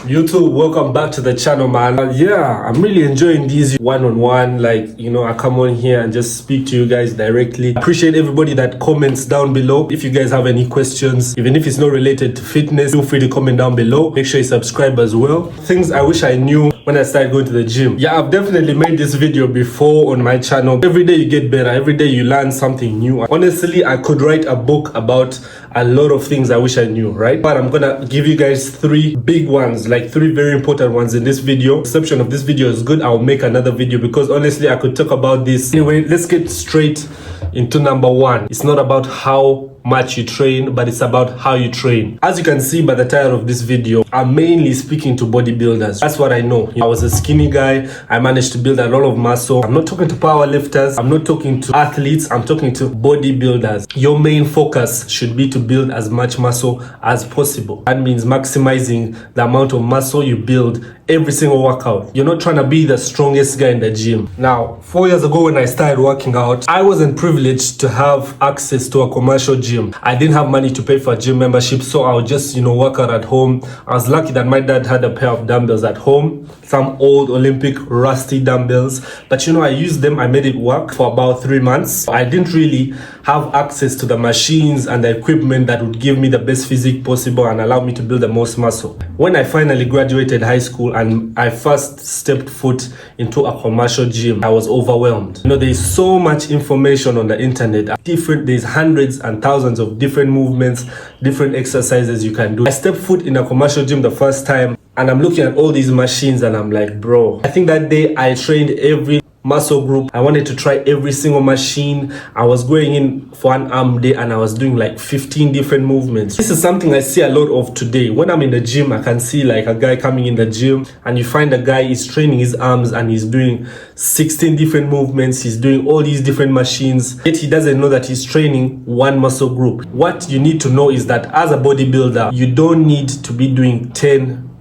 YouTube, welcome back to the channel, man. Yeah, I'm really enjoying these one-on-one, I come on here and just speak to you guys directly. Appreciate everybody that comments down below. If you guys have any questions, even if it's not related to fitness, feel free to comment down below. Make sure you subscribe as well. Things I wish I knew when I started going to the gym. Yeah, I've definitely made this video before on my channel. Every day you get better, every day you learn something new. Honestly, I could write a book about a lot of things I wish I knew, right? But I'm gonna give you guys three big ones, like three very important ones in this video. Exception of this video is good, I'll make another video because honestly I could talk about this. Anyway, let's get straight into number one. It's not about how much you train, but it's about how you train. As you can see by the title of this video, I'm mainly speaking to bodybuilders. That's what I know. I was a skinny guy. I managed to build a lot of muscle. I'm not talking to power lifters. I'm not talking to athletes. I'm talking to bodybuilders. Your main focus should be to build as much muscle as possible. That means maximizing the amount of muscle you build every single workout. You're not trying to be the strongest guy in the gym. Now, 4 years ago when I started working out, I wasn't privileged to have access to a commercial gym. I didn't have money to pay for a gym membership, so I would just, work out at home. I was lucky that my dad had a pair of dumbbells at home, some old Olympic rusty dumbbells. But I used them, I made it work for about 3 months. I didn't really have access to the machines and the equipment that would give me the best physique possible and allow me to build the most muscle. When I finally graduated high school and I first stepped foot into a commercial gym, I was overwhelmed. There's so much information on the internet. There's hundreds and thousands of different movements, different exercises you can do. I stepped foot in a commercial gym the first time and I'm looking at all these machines and I'm like, bro, I think that day I trained every muscle group. I wanted to try every single machine. I was going in for an arm day and I was doing like 15 different movements. This is something I see a lot of today. When I'm in the gym, I can see like a guy coming in the gym and you find a guy is training his arms and he's doing 16 different movements. He's doing all these different machines, yet he doesn't know that he's training one muscle group. What you need to know is that as a bodybuilder, you don't need to be doing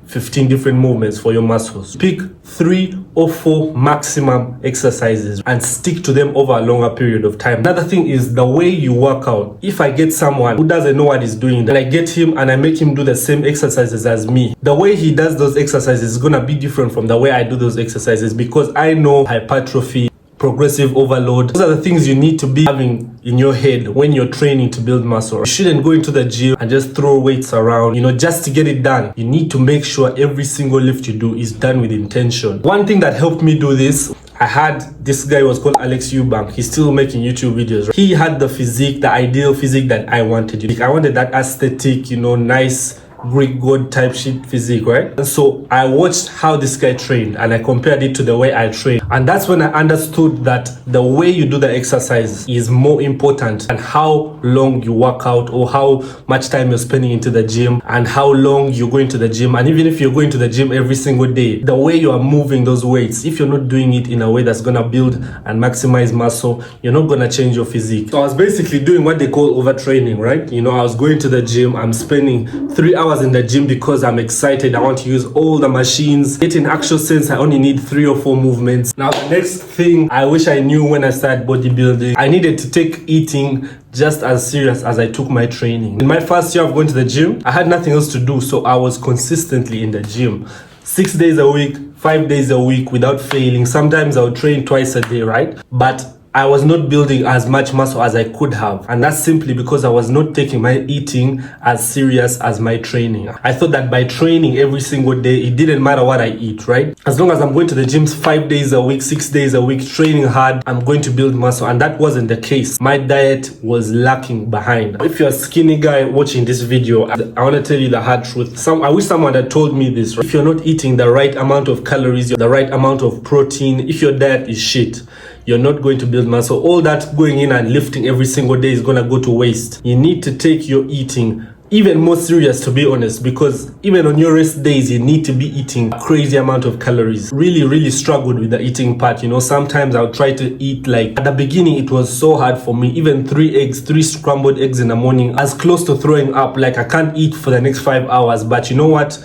15 different movements for your muscles. Pick 3 or 4 maximum exercises and stick to them over a longer period of time. Another thing is the way you work out. If I get someone who doesn't know what he's doing and I get him and I make him do the same exercises as me, the way he does those exercises is gonna be different from the way I do those exercises because I know hypertrophy, progressive overload. Those are the things you need to be having in your head when you're training to build muscle. You shouldn't go into the gym and just throw weights around, just to get it done. You need to make sure every single lift you do is done with intention. One thing that helped me do this, I had this guy was called Alex Eubank. He's still making YouTube videos. Right? He had the physique, the ideal physique that I wanted. I wanted that aesthetic, nice Greek god type shit physique, right? And so I watched how this guy trained and I compared it to the way I train. And that's when I understood that the way you do the exercise is more important than how long you work out or how much time you're spending into the gym and how long you're going to the gym. And even if you're going to the gym every single day, the way you are moving those weights, if you're not doing it in a way that's gonna build and maximize muscle, you're not gonna change your physique. So I was basically doing what they call overtraining, right? I was going to the gym, I'm spending 3 hours in the gym because I'm excited. I want to use all the machines. Yet in actual sense, I only need 3 or 4 movements. Now, the next thing I wish I knew when I started bodybuilding, I needed to take eating just as serious as I took my training. In my first year of going to the gym, I had nothing else to do, so I was consistently in the gym. 6 days a week, 5 days a week without failing. Sometimes I would train twice a day, right? But I was not building as much muscle as I could have. And that's simply because I was not taking my eating as serious as my training. I thought that by training every single day, it didn't matter what I eat, right? As long as I'm going to the gyms 5 days a week, 6 days a week, training hard, I'm going to build muscle. And that wasn't the case. My diet was lacking behind. If you're a skinny guy watching this video, I want to tell you the hard truth. I wish someone had told me this. Right? If you're not eating the right amount of calories, the right amount of protein, if your diet is shit, you're not going to build muscle. All that going in and lifting every single day is going to go to waste. You need to take your eating even more serious, to be honest, because even on your rest days, you need to be eating a crazy amount of calories. Really struggled with the eating part. Sometimes I'll try to eat at the beginning, it was so hard for me. Even 3 scrambled eggs in the morning, as close to throwing up. I can't eat for the next 5 hours, but you know what?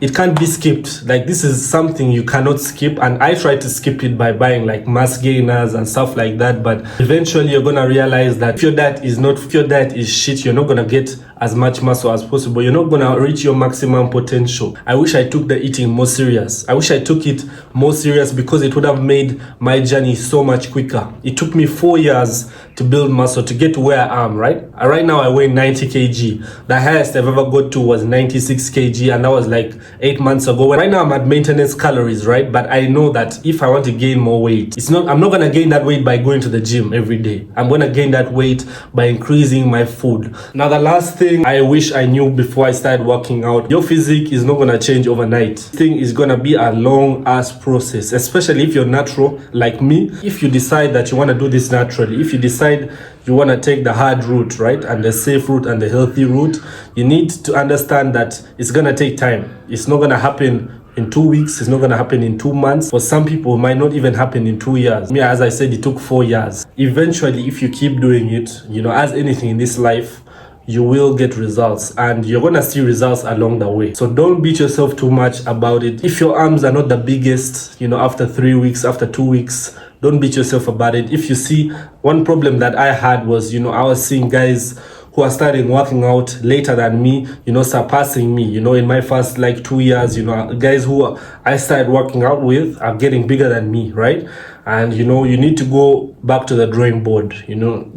It can't be skipped. This is something you cannot skip, and I try to skip it by buying mass gainers and stuff like that, but eventually you're gonna realize that if your diet is shit, you're not gonna get as much muscle as possible. You're not gonna reach your maximum potential. I wish I took the eating more serious. I wish I took it more serious because it would have made my journey so much quicker. It took me 4 years to build muscle to get to where I am, right? Right now I weigh 90 kg. The highest I've ever got to was 96 kg, and that was like 8 months ago. Right now I'm at maintenance calories, right? But I know that if I want to gain more weight, I'm not gonna gain that weight by going to the gym every day. I'm gonna gain that weight by increasing my food. Now the last thing I wish I knew before I started working out, your physique is not gonna change overnight. This thing is gonna be a long ass process, especially if you're natural like me. If you decide that you want to do this naturally, if you decide you want to take the hard route, right, and the safe route and the healthy route, you need to understand that it's gonna take time. It's not gonna happen in 2 weeks. It's not gonna happen in 2 months. For some people, it might not even happen in 2 years. Me, as I said, it took 4 years. Eventually, if you keep doing it, as anything in this life, you will get results, and you're gonna see results along the way. So don't beat yourself too much about it. If your arms are not the biggest, after 3 weeks, after 2 weeks, don't beat yourself about it. If you see, one problem that I had was, I was seeing guys who are starting working out later than me, surpassing me, in my first 2 years, guys who I started working out with are getting bigger than me, right? And, you need to go back to the drawing board,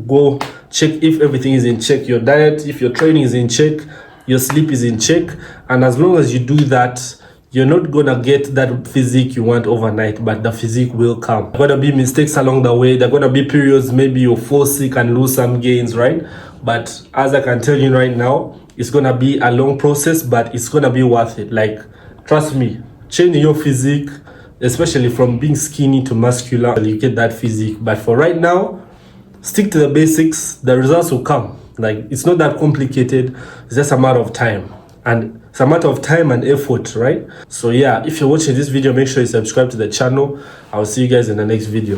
go check if everything is in check, your diet, if your training is in check, your sleep is in check. And as long as you do that, you're not gonna get that physique you want overnight, but the physique will come. There are gonna be mistakes along the way. There are gonna be periods maybe you'll fall sick and lose some gains, right? But as I can tell you right now, it's gonna be a long process, but it's gonna be worth it. Trust me, changing your physique, especially from being skinny to muscular, you get that physique. But for right now, stick to the basics. The results will come. It's not that complicated. It's just a matter of time. And it's a matter of time and effort, right? So yeah, if you're watching this video, make sure you subscribe to the channel. I'll see you guys in the next video.